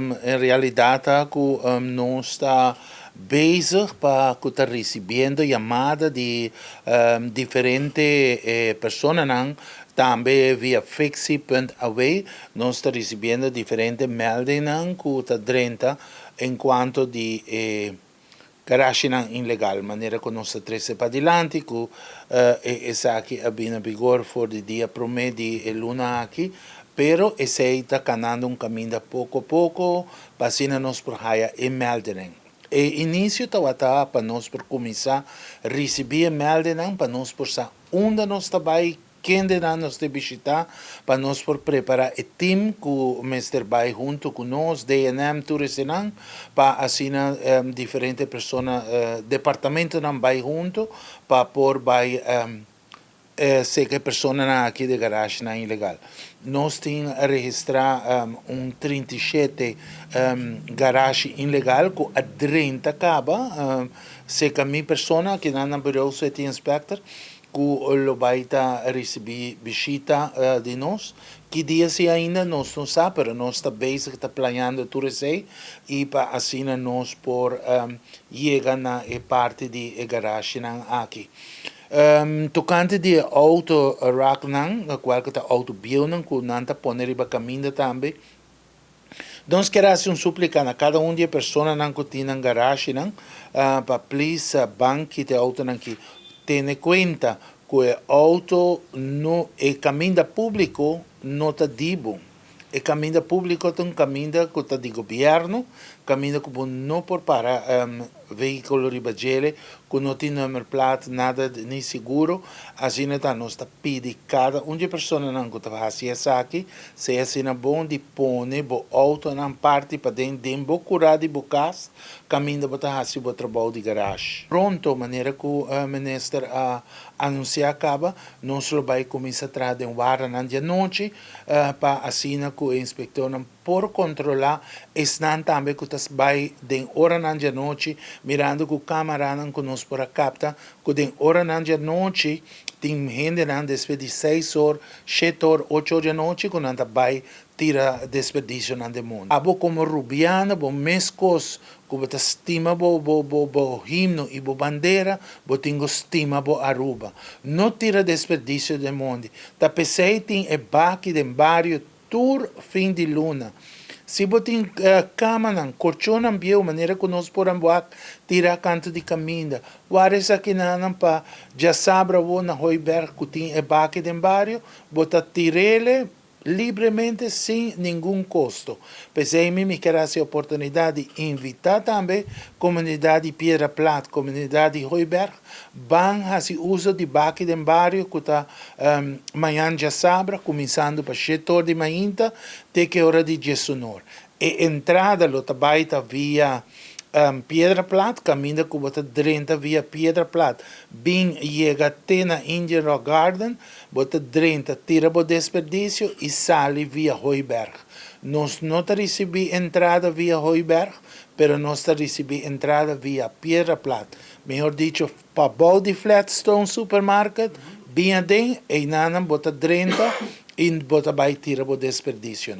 En realidad, não está bezig para estar recebendo chamadas de diferentes pessoas, também via fixie.away, nós está recebendo diferentes meldingen que está dentro enquanto de garagem ilegal, maneira que nós estamos para adiante, que essa aqui é bem vigor for de dia promedio de luna aqui, pero esse está ganhando caminho pouco a pouco, para assim nós por haya e meldingen. E início estava para nós por começar a receber meldingen, para nós por saber onde nós trabalhamos, quem de nós te visitar, para nós por preparar o time que o mestre vai junto com nós, D&M Tourism, para assim diferentes pessoas, departamento não vai junto, para por vai sei que pessoas aqui de garagem não é ilegal. Nós temos a registrar 37 garagem ilegal que a 30 acaba, sei que a minha pessoa que não é bureau city inspector, que o vai receber visita de nós, que dia se ainda nós não sabemos, nós está basic, está planeando tudo isso e para assim nós por chegar na parte de garagem aqui. Tocante de auto rack qual que tá auto bio que não está poner para caminho também. Nós queremos suplicar a cada de pessoas que tem garagem para please banque de auto que tenha conta que o auto no é caminho público não está dibo. O caminho público é caminho que está de governo, caminho que não por para veículo ribagele, que não tem número plata, nada nem seguro, assim então nós está pedindo cada pessoa que está fazendo isso aqui, se é assim bom de pôr o auto na parte para dentro de curar de casa, caminho para fazer o trabalho de garagem. Pronto, maneira que o ministro anunciar acaba, nós vamos começar a trazer hora na noite, para assim que o inspector por controlar, estão também que vai de hora na noite, mirando que o câmera que nós por capta, que de hora na noite, tem gente desde de 6 horas, 7 horas, 8 horas da noite, que não vai tirar desperdício no mundo. Abo como rubiana, bo mescos, que você estima bo himno e bo bandeira, bo tenho estima bo Aruba. Não tira desperdício do mundo. Ta pensei tem e baqui de barrio tur fim de luna. Se você tem cama, colchão, de maneira que nós podemos tirar canto de caminho. Várias aqui para já sabe na Hoiberg que tem e baqui de barrio, bota tirele livremente sem nenhum custo. Pensei me quero essa oportunidade de invitar também a comunidade Pedra Plata, comunidade Hoiberg, vão fazer uso de baqui de barrio que está amanhã já sabe, começando para 7 horas de manhã, até que hora de 19. E entrada lo tabaita via Pedra Plata, caminho que bota 30 via Pedra Plata. Bem, chega até na Indian Rock Garden, bota 30, tira o desperdício e sai via Hoiberg. Nós não recebemos entrada via Hoiberg, pero nós recebemos entrada via Pedra Plata. Melhor dito, para Baldi Flatstone Supermarket, bem adem, e nanam bota 30 e bota vai tira o desperdício.